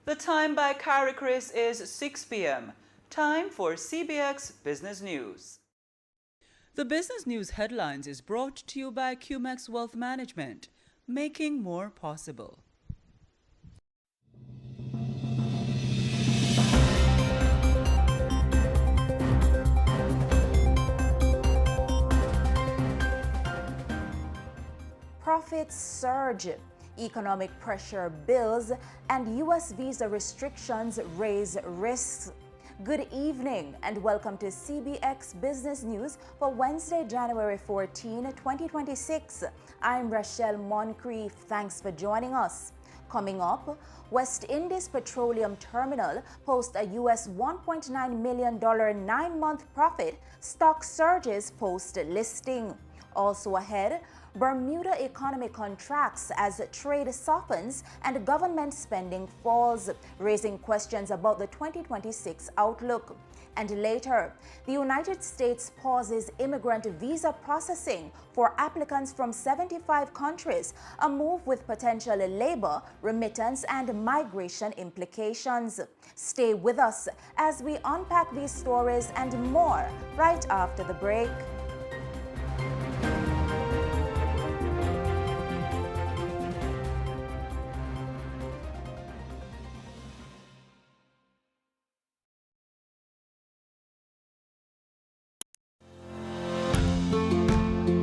The time by Carrie Chris is 6 p.m. Time for CBX Business News. The Business News headlines is brought to you by CBX Wealth Management, making more possible. Profits surge, economic pressure builds, and U.S. visa restrictions raise risks. Good evening and welcome to CBX Business News for Wednesday, January 14, 2026. I'm Rachelle Moncrief. Thanks for joining us. Coming up, West Indies Petroleum Terminal posts a U.S. $1.9 million 9-month profit. Stock surges post-listing. Also ahead, Bermuda economy contracts as trade softens and government spending falls, raising questions about the 2026 outlook. And later, the United States pauses immigrant visa processing for applicants from 75 countries, a move with potential labor, remittance, and migration implications. Stay with us as we unpack these stories and more right after the break.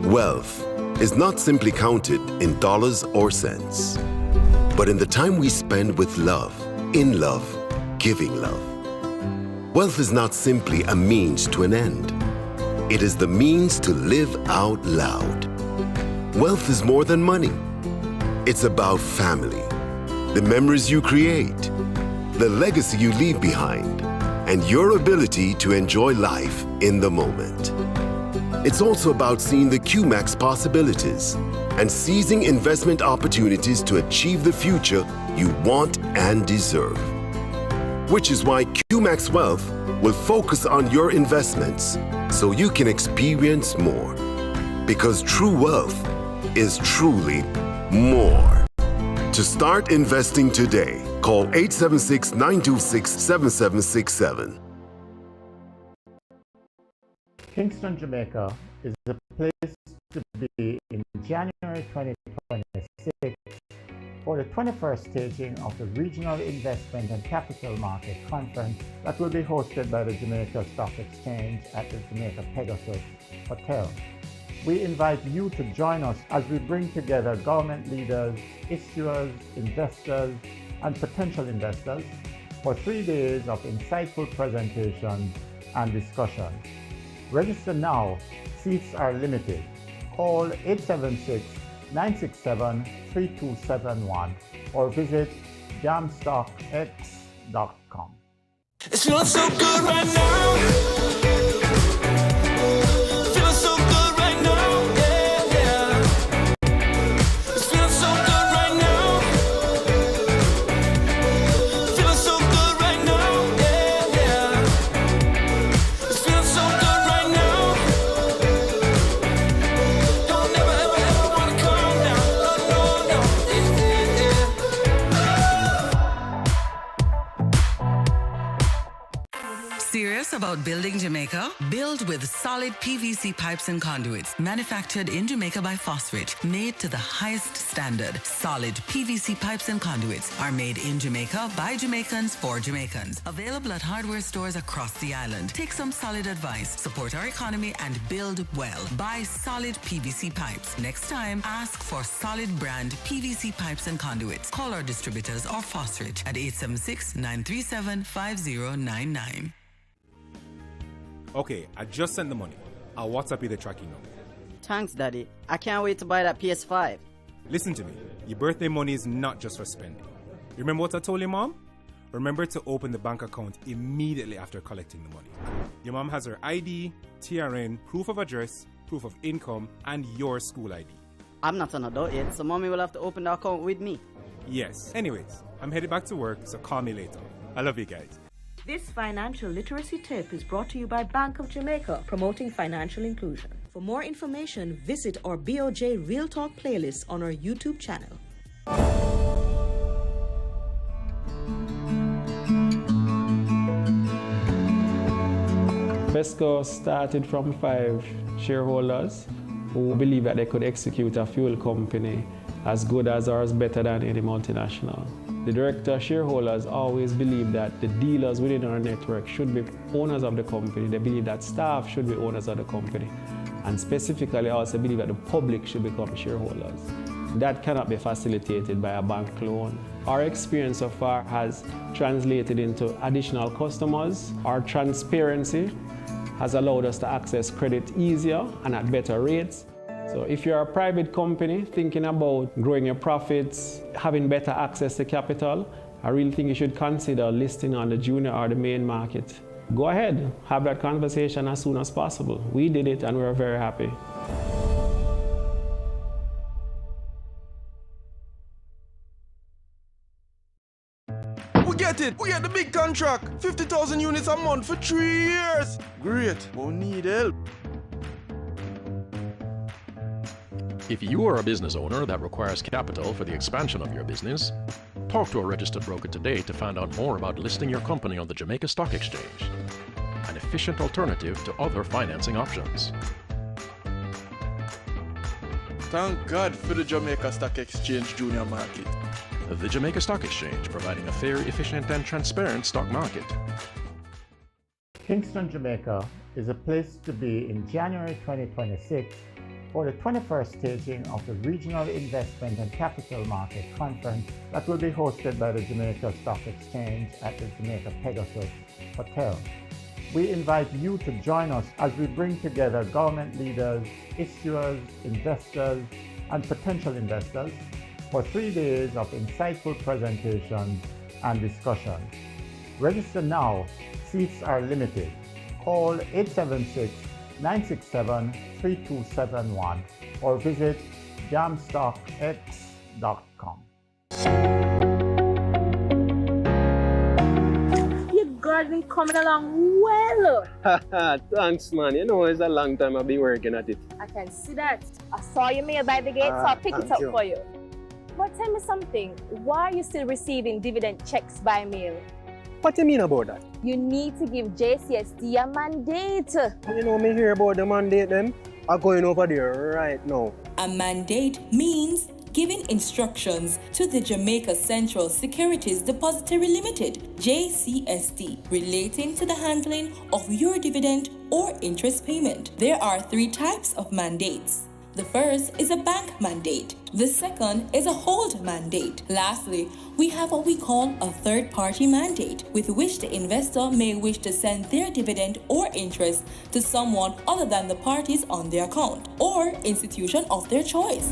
Wealth is not simply counted in dollars or cents, but in the time we spend with love, in love, giving love. Wealth is not simply a means to an end. It is the means to live out loud. Wealth is more than money. It's about family, the memories you create, the legacy you leave behind, and your ability to enjoy life in the moment. It's also about seeing the QMAX possibilities and seizing investment opportunities to achieve the future you want and deserve. Which is why QMAX Wealth will focus on your investments so you can experience more. Because true wealth is truly more. To start investing today, call 876-926-7767. Kingston, Jamaica is a place to be in January 2026 for the 21st staging of the Regional Investment and Capital Market Conference that will be hosted by the Jamaica Stock Exchange at the Jamaica Pegasus Hotel. We invite you to join us as we bring together government leaders, issuers, investors, and potential investors for 3 days of insightful presentations and discussions. Register now. Seats are limited. Call 876-967-3271 or visit jamstockx.com. It's feeling so good right now. Feeling so good right now. Yeah, yeah. It's feeling so good right now. Feeling so good right now. Yeah, yeah. It's feeling so good. Serious about building Jamaica? Build with solid PVC pipes and conduits, manufactured in Jamaica by Phosphate, made to the highest standard. Solid PVC pipes and conduits are made in Jamaica by Jamaicans for Jamaicans. Available at hardware stores across the island. Take some solid advice, support our economy, and build well. Buy solid PVC pipes. Next time, ask for solid brand PVC pipes and conduits. Call our distributors or Phosphate at 876-937-5099. Okay, I just sent the money. I'll WhatsApp you the tracking number. Thanks, Daddy. I can't wait to buy that PS5. Listen to me. Your birthday money is not just for spending. Remember what I told your mom? Remember to open the bank account immediately after collecting the money. Your mom has her ID, TRN, proof of address, proof of income, and your school ID. I'm not an adult yet, so Mommy will have to open the account with me. Yes. Anyways, I'm headed back to work, so call me later. I love you guys. This financial literacy tip is brought to you by Bank of Jamaica, promoting financial inclusion. For more information, visit our BOJ Real Talk playlist on our YouTube channel. FESCO started from 5 shareholders who believed that they could execute a fuel company as good as or as better than any multinational. The director shareholders always believe that the dealers within our network should be owners of the company. They believe that staff should be owners of the company. And specifically also believe that the public should become shareholders. That cannot be facilitated by a bank loan. Our experience so far has translated into additional customers. Our transparency has allowed us to access credit easier and at better rates. So if you're a private company thinking about growing your profits, having better access to capital, I really think you should consider listing on the junior or the main market. Go ahead, have that conversation as soon as possible. We did it and we're very happy. We get it! We get the big contract! 50,000 units a month for 3 years! Great! We'll need help. If you are a business owner that requires capital for the expansion of your business, talk to a registered broker today to find out more about listing your company on the Jamaica Stock Exchange, an efficient alternative to other financing options. Thank God for the Jamaica Stock Exchange Junior Market. The Jamaica Stock Exchange, providing a fair, efficient, and transparent stock market. Kingston, Jamaica is a place to be in January 2026 for the 21st staging of the Regional Investment and Capital Market Conference that will be hosted by the Jamaica Stock Exchange at the Jamaica Pegasus Hotel. We invite you to join us as we bring together government leaders, issuers, investors, and potential investors for 3 days of insightful presentations and discussions. Register now. Seats are limited. Call 876-967-3271 or visit jamstockx.com. Your garden coming along well. Thanks, man. You know, it's a long time I've been working at it. I can see that. I saw your mail by the gate, so I'll pick it up for you. But tell me something. Why are you still receiving dividend checks by mail? What do you mean about that? You need to give JCSD a mandate. You know me hear about the mandate them. I'm going over there right now. A mandate means giving instructions to the Jamaica Central Securities Depository Limited, JCSD, relating to the handling of your dividend or interest payment. There are 3 types of mandates. The first is a bank mandate. The second is a hold mandate. Lastly, we have what we call a third-party mandate, with which the investor may wish to send their dividend or interest to someone other than the parties on their account or institution of their choice.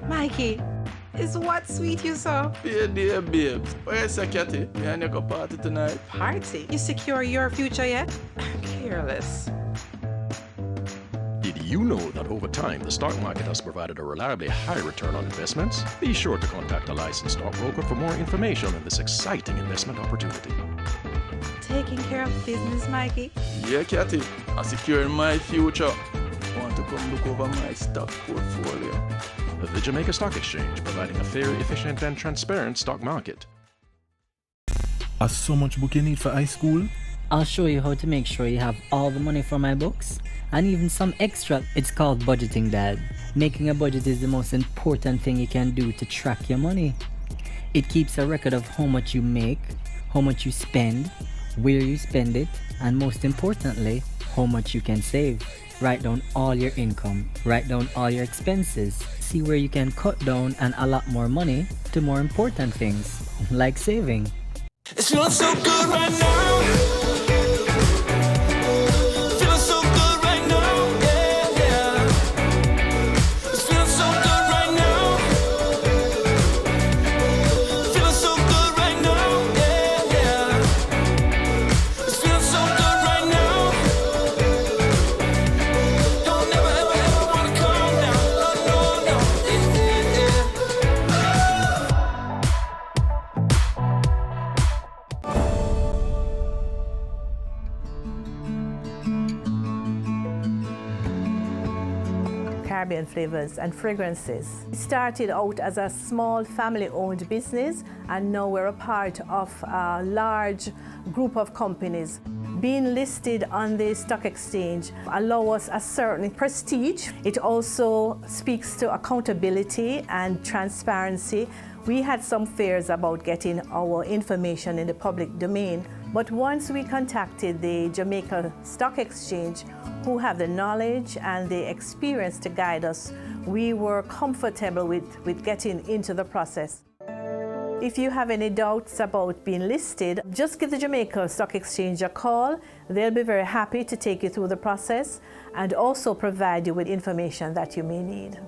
Mikey, is what sweet you saw? Yeah, dear babes. Where's the Cathy? We are going to party tonight. Party? You secure your future yet? Careless. Did you know that over time the stock market has provided a reliably high return on investments? Be sure to contact a licensed stockbroker for more information on this exciting investment opportunity. Taking care of business, Mikey? Yeah, Cathy. I'm securing my future. Want to come look over my stock portfolio? The Jamaica Stock Exchange, providing a fair, efficient, and transparent stock market. Has so much book you need for high school? I'll show you how to make sure you have all the money for my books and even some extra. It's called budgeting, Dad. Making a budget is the most important thing you can do to track your money. It keeps a record of how much you make, how much you spend, where you spend it, and most importantly, how much you can save. Write down all your income, write down all your expenses, see where you can cut down and allot more money to more important things, like saving. It smells so good right now. Feeling so good right now. Yeah, yeah. It smells so good right now. Feeling so good right now. Yeah, yeah. It smells so good right now. Don't never ever ever wanna calm down. No, no, no. Caribbean flavors and fragrances. We started out as a small family-owned business, and now we're a part of a large group of companies. Being listed on the stock exchange allows us a certain prestige. It also speaks to accountability and transparency. We had some fears about getting our information in the public domain, but once we contacted the Jamaica Stock Exchange, who have the knowledge and the experience to guide us, we were comfortable with getting into the process. If you have any doubts about being listed, just give the Jamaica Stock Exchange a call. They'll be very happy to take you through the process and also provide you with information that you may need.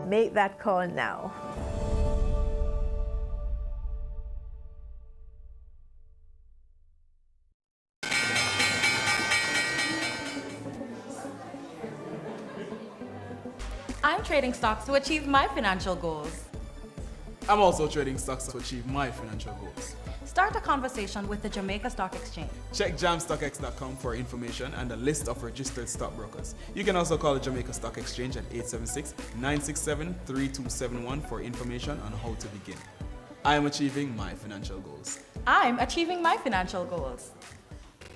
Make that call now. I'm trading stocks to achieve my financial goals. I'm also trading stocks to achieve my financial goals. Start a conversation with the Jamaica Stock Exchange. Check jamstockx.com for information and a list of registered stockbrokers. You can also call the Jamaica Stock Exchange at 876-967-3271 for information on how to begin. I am achieving my financial goals. I'm achieving my financial goals.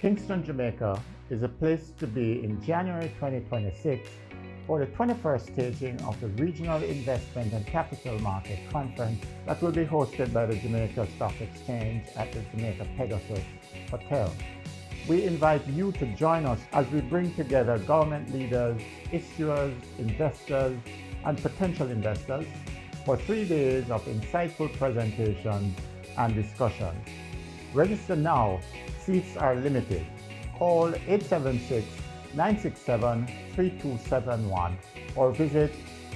Kingston, Jamaica is a place to be in January 2026 for the 21st staging of the Regional Investment and Capital Market Conference that will be hosted by the Jamaica Stock Exchange at the Jamaica Pegasus Hotel. We invite you to join us as we bring together government leaders, issuers, investors, and potential investors for 3 days of insightful presentations and discussions. Register now. Seats are limited. Call 876-967-3271 or visit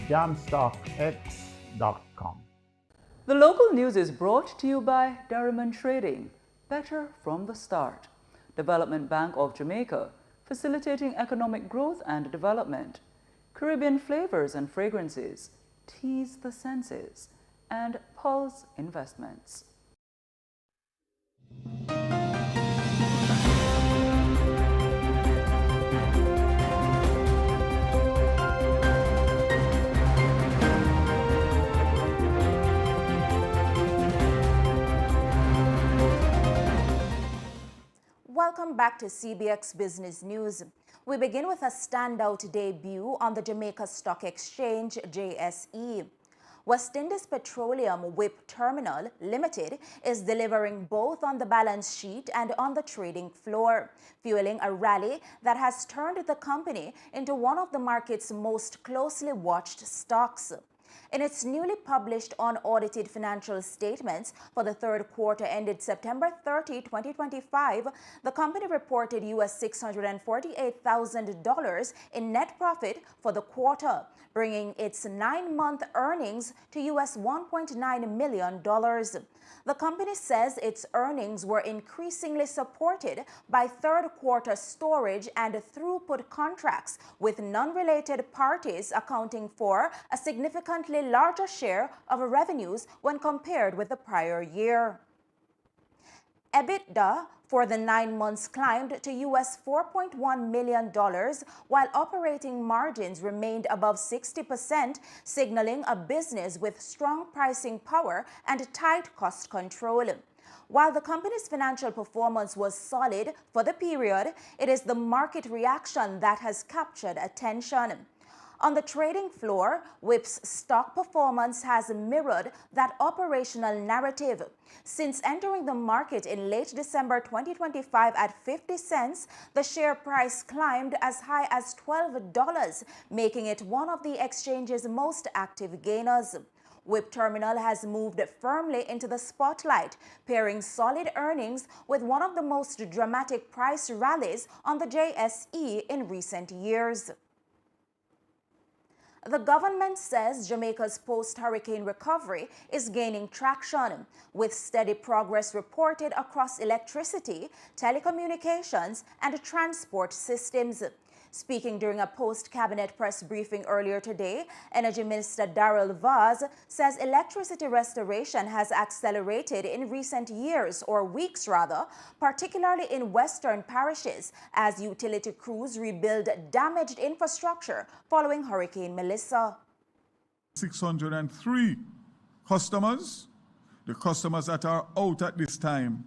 jamstockx.com. The local news is brought to you by Darriman Trading, better from the start. Development Bank of Jamaica, facilitating economic growth and development. Caribbean flavors and fragrances, tease the senses, and Pulse Investments. Welcome back to CBX Business News. We begin with a standout debut on the Jamaica Stock Exchange, JSE. West Indies Petroleum WIP Terminal Limited is delivering both on the balance sheet and on the trading floor, fueling a rally that has turned the company into one of the market's most closely watched stocks. In its newly published unaudited financial statements for the third quarter ended September 30, 2025, the company reported $648,000 in net profit for the quarter, bringing its 9-month earnings to $1.9 million. The company says its earnings were increasingly supported by third-quarter storage and throughput contracts, with non-related parties accounting for a significantly larger share of revenues when compared with the prior year. EBITDA for the 9 months climbed to $4.1 million, while operating margins remained above 60%, signaling a business with strong pricing power and tight cost control. While the company's financial performance was solid for the period, it is the market reaction that has captured attention. On the trading floor, WIP's stock performance has mirrored that operational narrative. Since entering the market in late December 2025 at 50 cents, the share price climbed as high as $12, making it one of the exchange's most active gainers. WIP Terminal has moved firmly into the spotlight, pairing solid earnings with one of the most dramatic price rallies on the JSE in recent years. The government says Jamaica's post-hurricane recovery is gaining traction, with steady progress reported across electricity, telecommunications, and transport systems. Speaking during a post-cabinet press briefing earlier today, Energy Minister Darrell Vaz says electricity restoration has accelerated in recent years, or weeks rather, particularly in western parishes, as utility crews rebuild damaged infrastructure following Hurricane Melissa. 603 customers. The customers that are out at this time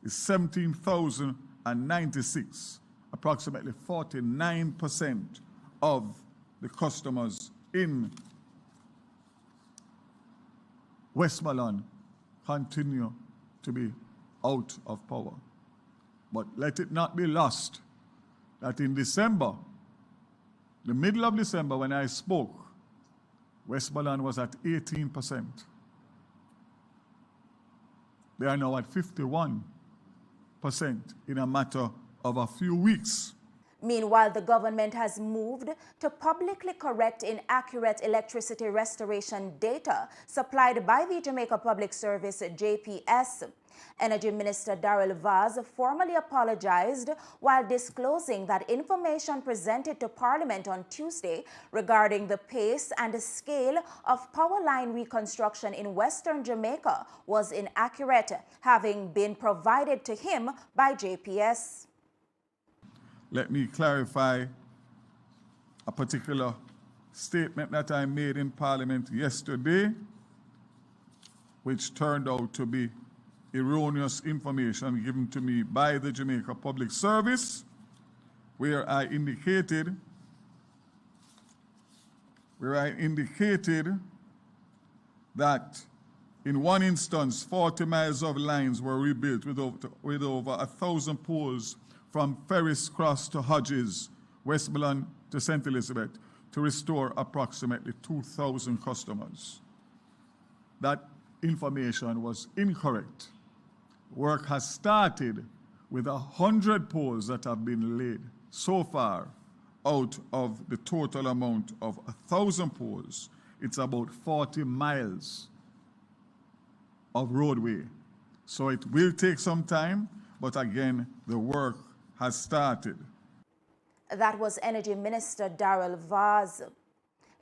is 17,096. Approximately 49% of the customers in Westmoreland continue to be out of power. But let it not be lost that in December, the middle of December when I spoke, Westmoreland was at 18%. They are now at 51% in a matter of a few weeks. Meanwhile, the government has moved to publicly correct inaccurate electricity restoration data supplied by the Jamaica Public Service, JPS. Energy Minister Darrell Vaz formally apologized while disclosing that information presented to Parliament on Tuesday regarding the pace and scale of power line reconstruction in Western Jamaica was inaccurate, having been provided to him by JPS. Let me clarify a particular statement that I made in Parliament yesterday, which turned out to be erroneous information given to me by the Jamaica Public Service, where I indicated that in one instance, 40 miles of lines were rebuilt with over 1,000 poles from Ferris Cross to Hodges, Westmoreland to St. Elizabeth, to restore approximately 2,000 customers. That information was incorrect. Work has started with 100 poles that have been laid so far out of the total amount of 1,000 poles. It's about 40 miles of roadway. So it will take some time, but again, the work has started. That was Energy Minister Darrell Vaz.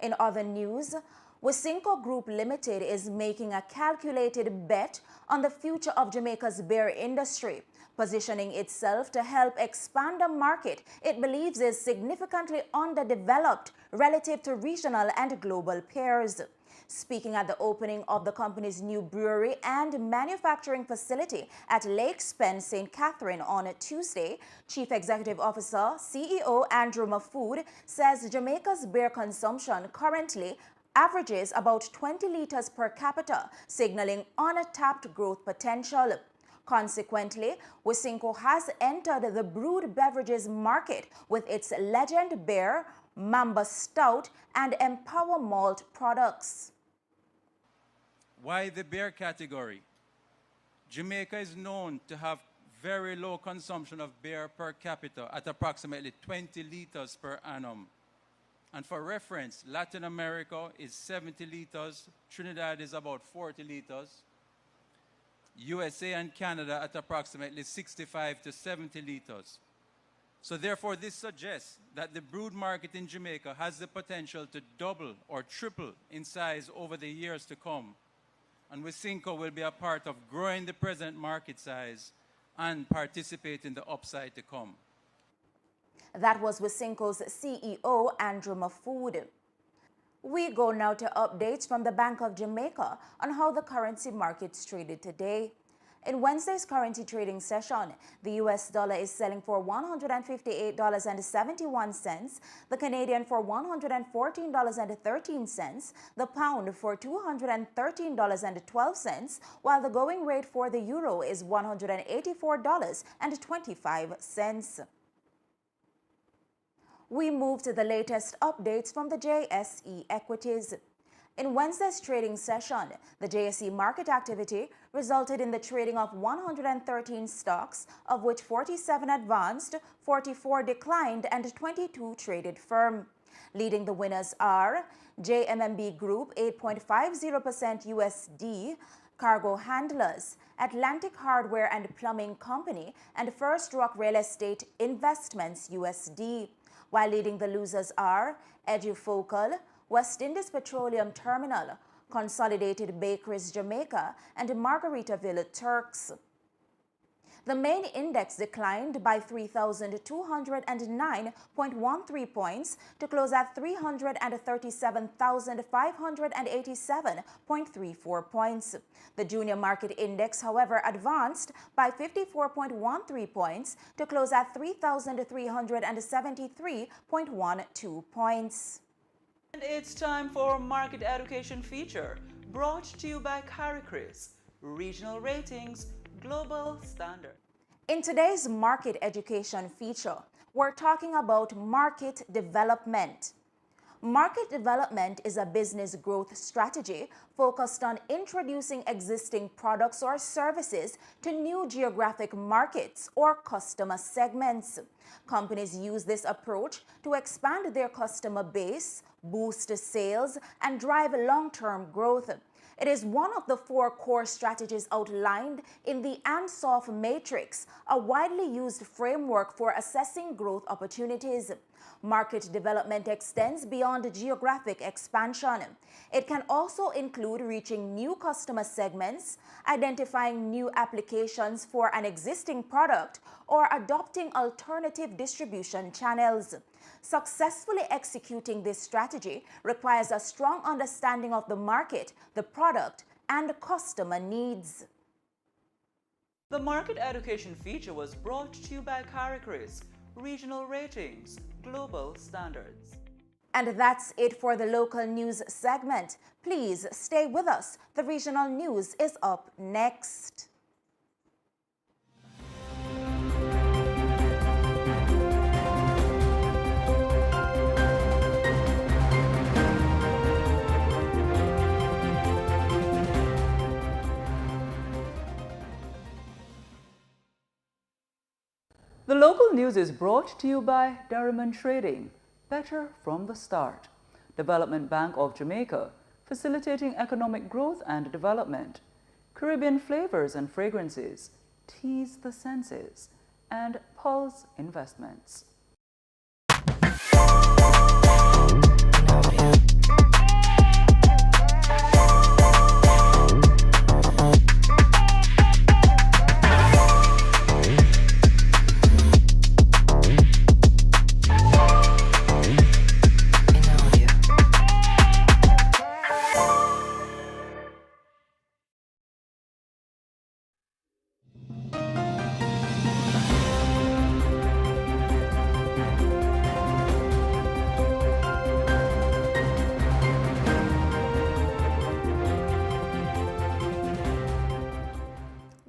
In other news, Wisynco Group Limited is making a calculated bet on the future of Jamaica's beer industry, positioning itself to help expand a market it believes is significantly underdeveloped relative to regional and global peers. Speaking at the opening of the company's new brewery and manufacturing facility at Lake Spence, St. Catherine on Tuesday, Chief Executive Officer, CEO Andrew Mafood says Jamaica's beer consumption currently averages about 20 liters per capita, signaling untapped growth potential. Consequently, Wisynco has entered the brewed beverages market with its Legend Beer, Mamba Stout, and Empower Malt products. Why the beer category? Jamaica is known to have very low consumption of beer per capita at approximately 20 liters per annum. And for reference, Latin America is 70 liters, Trinidad is about 40 liters, USA and Canada at approximately 65 to 70 liters. So therefore, this suggests that the brewed market in Jamaica has the potential to double or triple in size over the years to come. And Wisynco will be a part of growing the present market size and participate in the upside to come. That was Wisynco's CEO, Andrew Mafood. We go now to updates from the Bank of Jamaica on how the currency markets traded today. In Wednesday's currency trading session, the US dollar is selling for $158.71, the Canadian for $114.13, the pound for $213.12, while the going rate for the euro is $184.25. We move to the latest updates from the JSE equities. In Wednesday's trading session, the JSE market activity resulted in the trading of 113 stocks, of which 47 advanced, 44 declined, and 22 traded firm. Leading the winners are JMMB Group 8.50% USD, Cargo Handlers, Atlantic Hardware and Plumbing Company, and First Rock Real Estate Investments USD. while leading the losers are Edufocal, West Indies Petroleum Terminal, Consolidated Bakeries Jamaica, and Margaritaville Turks. The main index declined by 3,209.13 points to close at 337,587.34 points. The junior market index, however, advanced by 54.13 points to close at 3,373.12 points. And it's time for Market Education Feature, brought to you by CariChris, Regional Ratings, Global Standard. In today's Market Education Feature, we're talking about market development. Market development is a business growth strategy focused on introducing existing products or services to new geographic markets or customer segments. Companies use this approach to expand their customer base, boost sales, and drive long-term growth. It is one of the 4 core strategies outlined in the ANSOF Matrix, a widely used framework for assessing growth opportunities. Market development extends beyond geographic expansion. It can also include reaching new customer segments, identifying new applications for an existing product, or adopting alternative distribution channels. Successfully executing this strategy requires a strong understanding of the market, the product, and customer needs. The Market Education Feature was brought to you by CariChris, Regional Ratings, Global Standards. And that's it for the local news segment. Please stay with us. The regional news is up next. The local news is brought to you by Derriman Trading, better from the start. Development Bank of Jamaica, facilitating economic growth and development. Caribbean Flavors and Fragrances, tease the senses. And Pulse Investments.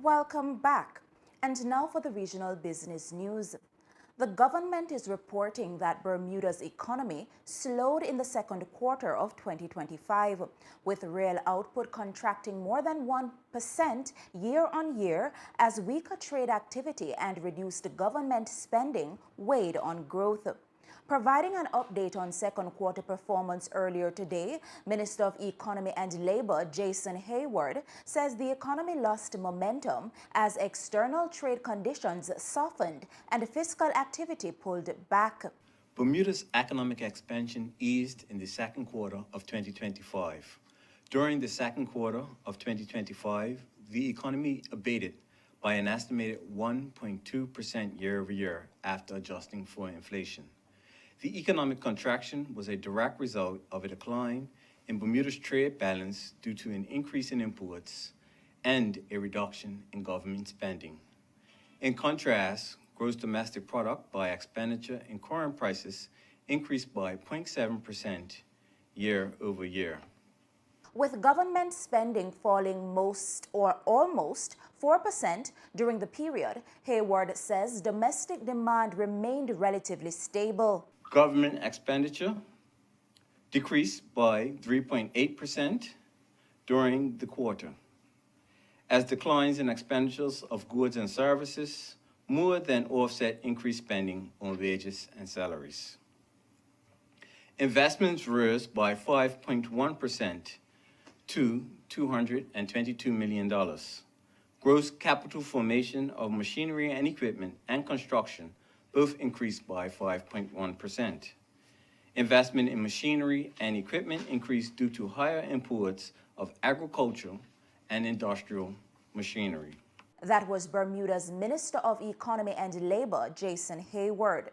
Welcome back. And now for the regional business news. The government is reporting that Bermuda's economy slowed in the second quarter of 2025, with real output contracting more than 1% year-on-year as weaker trade activity and reduced government spending weighed on growth. Providing an update on second quarter performance earlier today, Minister of Economy and Labor Jason Hayward says the economy lost momentum as external trade conditions softened and fiscal activity pulled back. Bermuda's economic expansion eased in the second quarter of 2025. During the second quarter of 2025, the economy abated by an estimated 1.2% year-over-year after adjusting for inflation. The economic contraction was a direct result of a decline in Bermuda's trade balance due to an increase in imports and a reduction in government spending. In contrast, gross domestic product by expenditure and current prices increased by 0.7% year-over-year. With government spending falling most or almost 4% during the period, Hayward says domestic demand remained relatively stable. Government expenditure decreased by 3.8% during the quarter, as declines in expenditures of goods and services more than offset increased spending on wages and salaries. Investments rose by 5.1% to $222 million. Gross capital formation of machinery and equipment and construction both increased by 5.1%. Investment in machinery and equipment increased due to higher imports of agricultural and industrial machinery. That was Bermuda's Minister of Economy and Labor, Jason Hayward.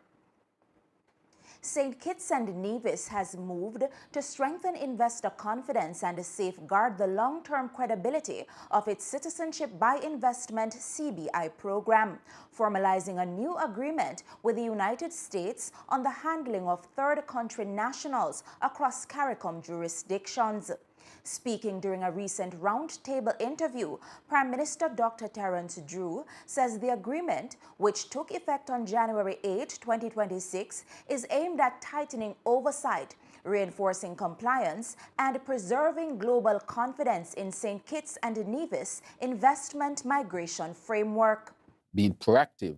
St. Kitts and Nevis has moved to strengthen investor confidence and safeguard the long-term credibility of its Citizenship by Investment CBI program, formalizing a new agreement with the United States on the handling of third country nationals across CARICOM jurisdictions. Speaking during a recent roundtable interview, Prime Minister Dr. Terence Drew says the agreement, which took effect on January 8, 2026, is aimed at tightening oversight, reinforcing compliance, and preserving global confidence in St. Kitts and Nevis' investment migration framework. Being proactive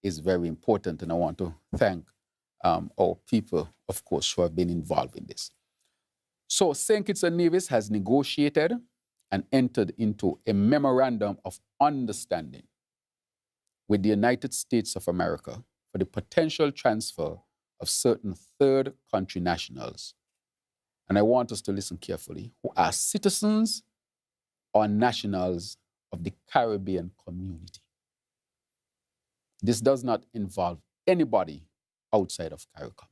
is very important, and I want to thank our people, of course, who have been involved in this. So St. Kitts and Nevis has negotiated and entered into a memorandum of understanding with the United States of America for the potential transfer of certain third country nationals. And I want us to listen carefully, who are citizens or nationals of the Caribbean community. This does not involve anybody outside of CARICOM.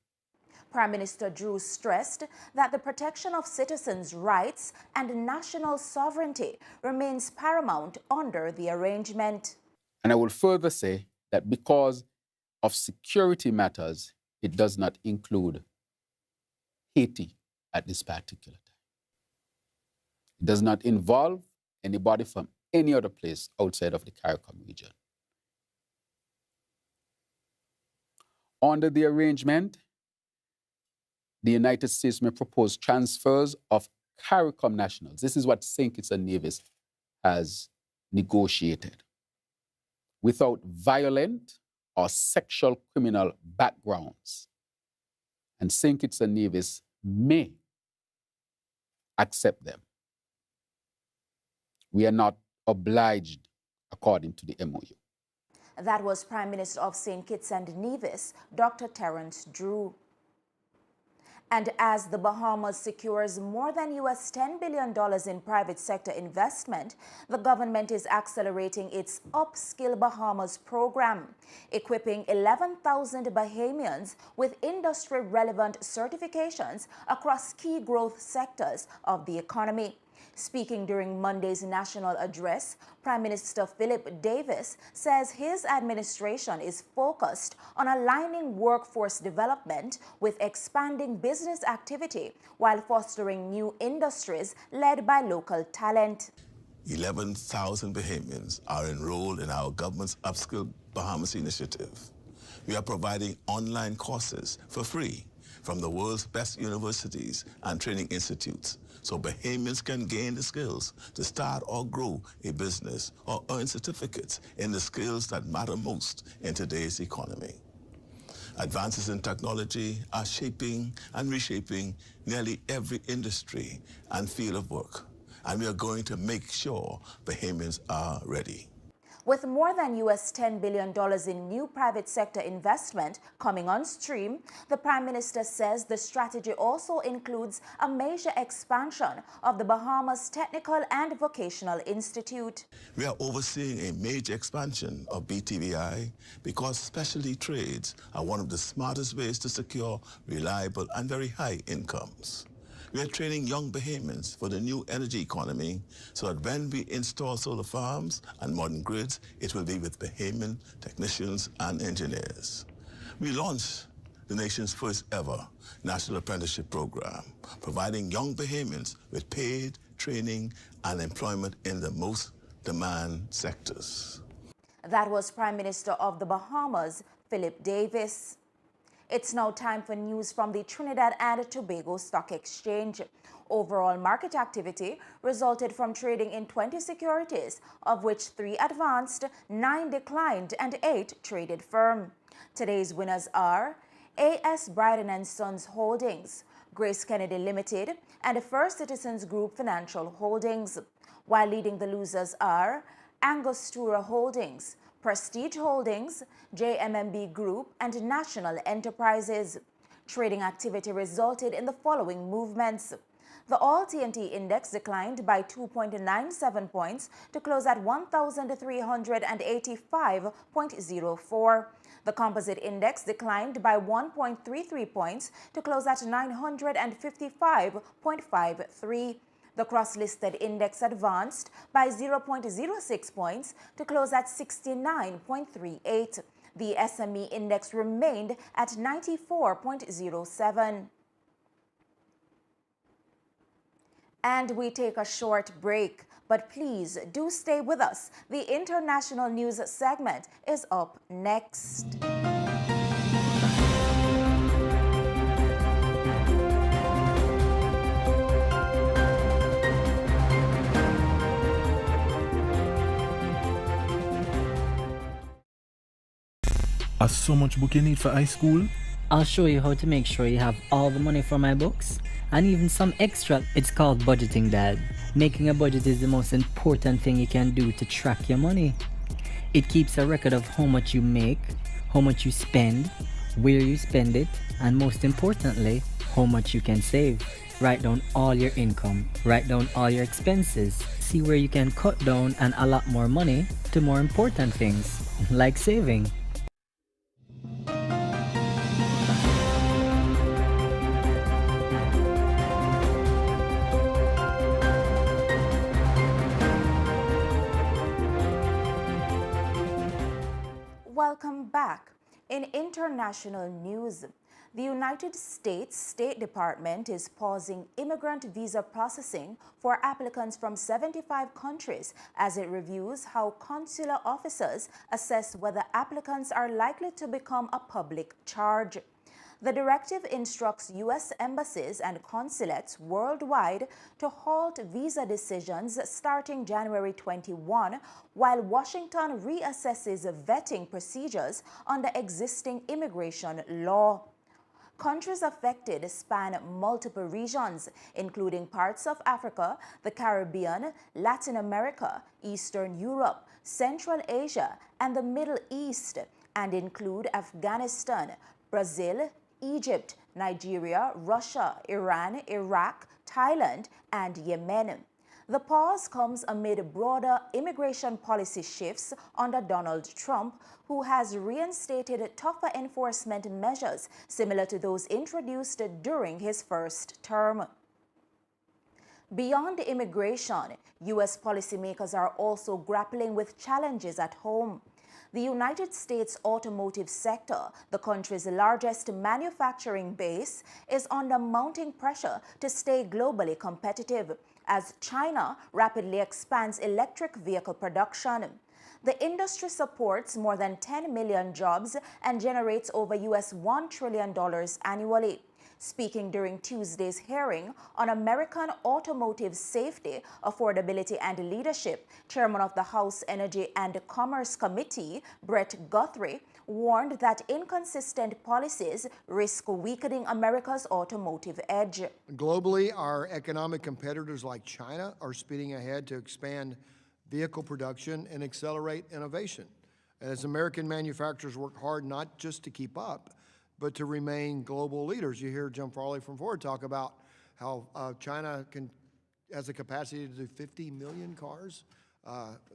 Prime Minister Drew stressed that the protection of citizens' rights and national sovereignty remains paramount under the arrangement. And I will further say that because of security matters, it does not include Haiti at this particular time. It does not involve anybody from any other place outside of the CARICOM region. Under the arrangement, the United States may propose transfers of CARICOM nationals. This is what St. Kitts and Nevis has negotiated, without violent or sexual criminal backgrounds. And St. Kitts and Nevis may accept them. We are not obliged according to the MOU. That was Prime Minister of St. Kitts and Nevis, Dr. Terence Drew. And as the Bahamas secures more than $10 billion in private sector investment, the government is accelerating its Upskill Bahamas program, equipping 11,000 Bahamians with industry-relevant certifications across key growth sectors of the economy. Speaking during Monday's national address, Prime Minister Philip Davis says his administration is focused on aligning workforce development with expanding business activity while fostering new industries led by local talent. 11,000 Bahamians are enrolled in our government's Upskill Bahamas initiative. We are providing online courses for free from the world's best universities and training institutes, so Bahamians can gain the skills to start or grow a business or earn certificates in the skills that matter most in today's economy. Advances in technology are shaping and reshaping nearly every industry and field of work, and we are going to make sure Bahamians are ready. With more than $10 billion in new private sector investment coming on stream, the Prime Minister says the strategy also includes a major expansion of the Bahamas Technical and Vocational Institute. We are overseeing a major expansion of BTVI because specialty trades are one of the smartest ways to secure reliable and very high incomes. We are training young Bahamians for the new energy economy so that when we install solar farms and modern grids, it will be with Bahamian technicians and engineers. We launched the nation's first ever national apprenticeship program, providing young Bahamians with paid training and employment in the most demand sectors. That was Prime Minister of the Bahamas, Philip Davis. It's now time for news from the Trinidad and Tobago Stock Exchange. Overall market activity resulted from trading in 20 securities, of which 3 advanced, 9 declined, and 8 traded firm. Today's winners are A.S. Bryden & Sons Holdings, Grace Kennedy Limited, and First Citizens Group Financial Holdings, while leading the losers are Angostura Holdings, Prestige Holdings, JMMB Group, and National Enterprises. Trading activity resulted in the following movements. The All-TNT Index declined by 2.97 points to close at 1,385.04. The Composite Index declined by 1.33 points to close at 955.53. The Cross-Listed Index advanced by 0.06 points to close at 69.38. The SME Index remained at 94.07. And we take a short break, but please do stay with us. The international news segment is up next. Has so much book you need for high school? I'll show you how to make sure you have all the money for my books and even some extra. It's called budgeting, Dad. Making a budget is the most important thing you can do to track your money. It keeps a record of how much you make, how much you spend, where you spend it, and most importantly, how much you can save. Write down all your income, write down all your expenses, see where you can cut down and allot more money to more important things, like saving. Welcome back. In international news, the United States State Department is pausing immigrant visa processing for applicants from 75 countries as it reviews how consular officers assess whether applicants are likely to become a public charge. The directive instructs U.S. embassies and consulates worldwide to halt visa decisions starting January 21, while Washington reassesses vetting procedures under existing immigration law. Countries affected span multiple regions, including parts of Africa, the Caribbean, Latin America, Eastern Europe, Central Asia, and the Middle East, and include Afghanistan, Brazil, Egypt, Nigeria, Russia, Iran, Iraq, Thailand, and Yemen. The pause comes amid broader immigration policy shifts under Donald Trump, who has reinstated tougher enforcement measures similar to those introduced during his first term. Beyond immigration, U.S. policymakers are also grappling with challenges at home. The United States automotive sector, the country's largest manufacturing base, is under mounting pressure to stay globally competitive as China rapidly expands electric vehicle production. The industry supports more than 10 million jobs and generates over $1 trillion annually. Speaking during Tuesday's hearing on American automotive safety, affordability, and leadership, Chairman of the House Energy and Commerce Committee, Brett Guthrie, warned that inconsistent policies risk weakening America's automotive edge. Globally, our economic competitors like China are speeding ahead to expand vehicle production and accelerate innovation. As American manufacturers work hard not just to keep up, but to remain global leaders. You hear Jim Farley from Ford talk about how China has the capacity to do 50 million cars.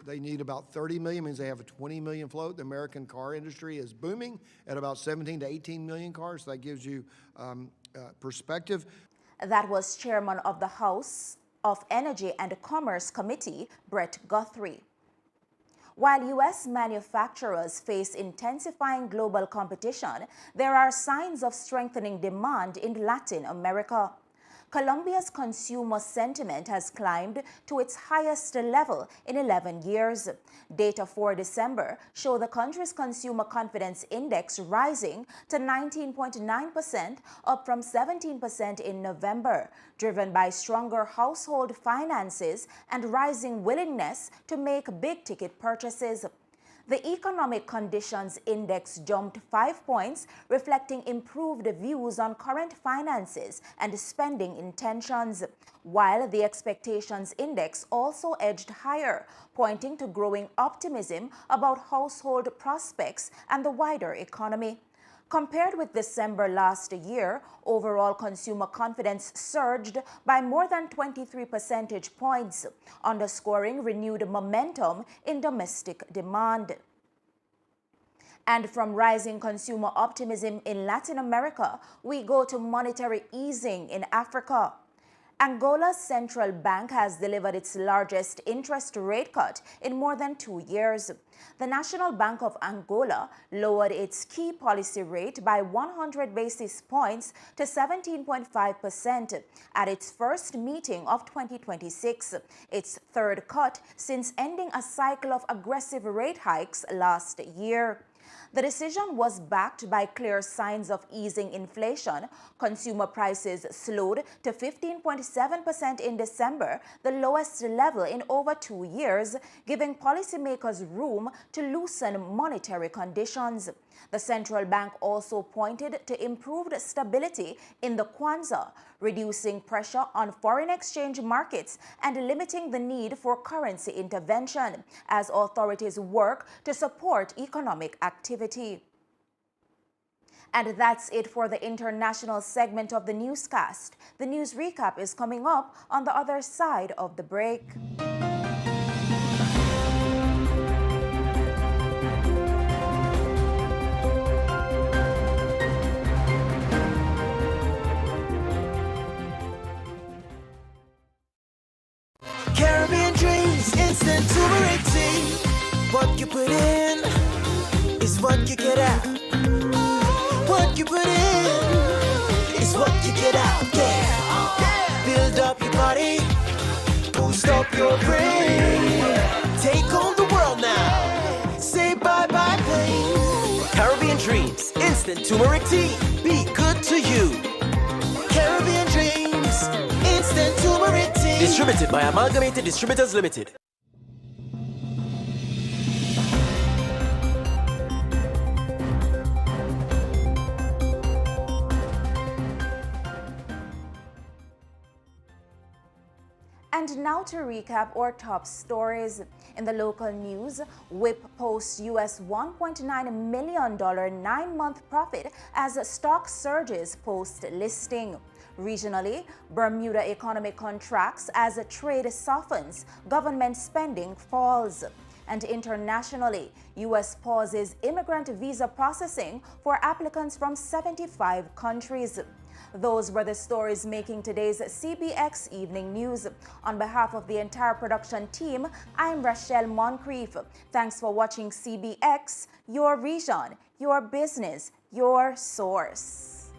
They need about 30 million, means they have a 20 million float. The American car industry is booming at about 17 to 18 million cars. So that gives you perspective. That was Chairman of the House of Energy and Commerce Committee, Brett Guthrie. While U.S. manufacturers face intensifying global competition, there are signs of strengthening demand in Latin America. Colombia's consumer sentiment has climbed to its highest level in 11 years. Data for December show the country's consumer confidence index rising to 19.9%, up from 17% in November, driven by stronger household finances and rising willingness to make big-ticket purchases. The Economic Conditions Index jumped 5 points, reflecting improved views on current finances and spending intentions, while the Expectations Index also edged higher, pointing to growing optimism about household prospects and the wider economy. Compared with December last year, overall consumer confidence surged by more than 23 percentage points, underscoring renewed momentum in domestic demand. And from rising consumer optimism in Latin America, we go to monetary easing in Africa. Angola's central bank has delivered its largest interest rate cut in more than 2 years. The National Bank of Angola lowered its key policy rate by 100 basis points to 17.5% at its first meeting of 2026, its third cut since ending a cycle of aggressive rate hikes last year. The decision was backed by clear signs of easing inflation. Consumer prices slowed to 15.7% in December, the lowest level in over 2 years, giving policymakers room to loosen monetary conditions. The central bank also pointed to improved stability in the kwanza, reducing pressure on foreign exchange markets and limiting the need for currency intervention as authorities work to support economic activity. And that's it for the international segment of the newscast. The news recap is coming up on the other side of the break. Caribbean dreams, instant turmeric tea. What you put in is what you get out. What you put in is what you get out. Yeah. Build up your body, boost up your brain. Take on the world now. Say bye-bye pain. Caribbean dreams, instant turmeric tea. Be good to you. Caribbean dreams, instant turmeric tea. Distributed by Amalgamated Distributors Limited. And now to recap our top stories. In the local news, WIP posts US $1.9 million 9-month profit as stock surges post-listing. Regionally, Bermuda economy contracts as trade softens, government spending falls. And internationally, US pauses immigrant visa processing for applicants from 75 countries. Those were the stories making today's CBX Evening News. On behalf of the entire production team, I'm Rachelle Moncrief. Thanks for watching CBX, your region, your business, your source.